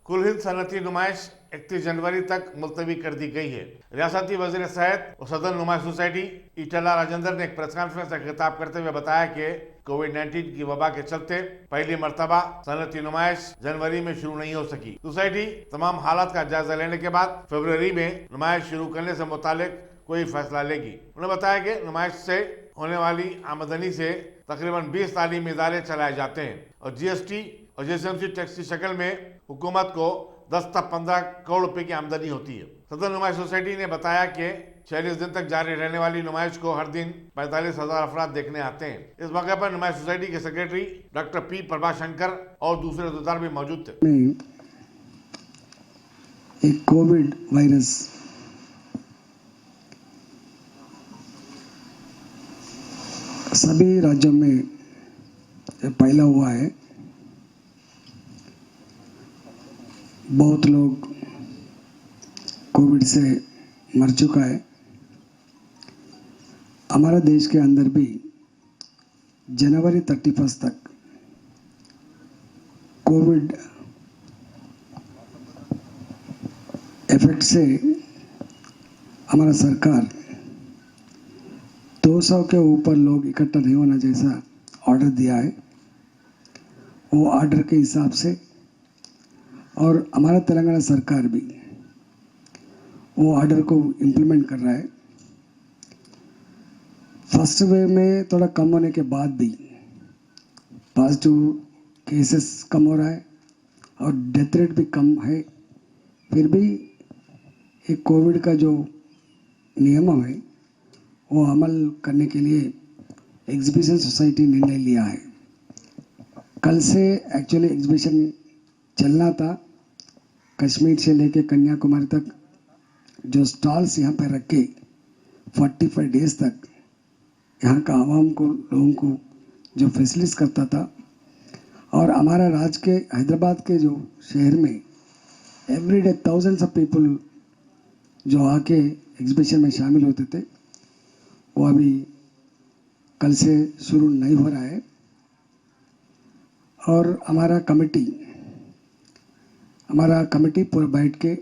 कुल हिंद सनअती नुमाइश 31 जनवरी तक मुलतवी कर दी गई है। रियासती वजीर सेहत और सदर नुमाइश सोसाइटी ईटला राजेंद्र ने एक प्रेस कॉन्फ्रेंस से खिताब करते हुए बताया कि कोविड-19 की वबा के चलते पहली मर्तबा सनअती नुमाइश जनवरी में शुरू नहीं हो सकी। सोसाइटी तमाम हालात का जायजा लेने के बाद फरवरी में नुमाइश शुरू करने से मुतालिक कोई फैसला लेगी। उन्होंने बताया कि नुमाइश से होने वाली आमदनी से तकरीबन 20 तालीमी इदारे चलाए जाते हैं और जीएसटी और जीएसएमसी टैक्स की शक्ल में हुकूमत को 10 से 15 करोड़ रुपए की आमदनी होती है। सदर नुमाइश सोसाइटी ने बताया कि 46 दिन तक जारी रहने वाली नुमाइश को हर दिन 45,000 अफराद देखने आते हैं। इस मौके पर नुमाइश सोसाइटी के सेक्रेटरी डॉक्टर पी प्रभाशंकर और दूसरे अहदेदार भी मौजूद थे। एक कोविड वायरस सभी राज्यों में फैला हुआ है। बहुत लोग कोविड से मर चुका है। हमारा देश के अंदर भी जनवरी 31 तक कोविड इफेक्ट से हमारा सरकार 200 के ऊपर लोग इकट्ठा नहीं होना जैसा ऑर्डर दिया है। वो ऑर्डर के हिसाब से और हमारा तेलंगाना सरकार भी वो ऑर्डर को इम्प्लीमेंट कर रहा है। फर्स्ट वेव में थोड़ा कम होने के बाद भी पॉजिटिव केसेस कम हो रहा है और डेथ रेट भी कम है। फिर भी एक कोविड का जो नियम है वो अमल करने के लिए एग्जीबिशन सोसाइटी निर्णय लिया है। कल से एक्चुअली एग्जीबिशन चलना था। कश्मीर से लेके कन्याकुमारी तक जो स्टॉल्स यहाँ पर रख के 45 डेज तक यहाँ का आवाम को लोगों को जो फैसिलिटीज करता था और हमारा राज्य के हैदराबाद के जो शहर में एवरीडे थाउजेंड्स ऑफ पीपल जो आके एग्जीबिशन में शामिल होते थे वो अभी कल से शुरू नहीं हो रहा है। और हमारा कमेटी पूरा बैठ के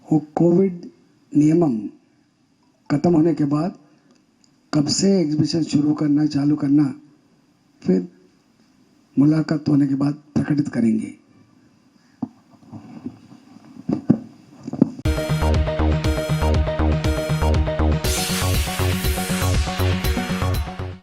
वो कोविड नियम खत्म होने के बाद कब से एग्जीबिशन शुरू करना चालू करना फिर मुलाकात होने के बाद प्रकटित करेंगे।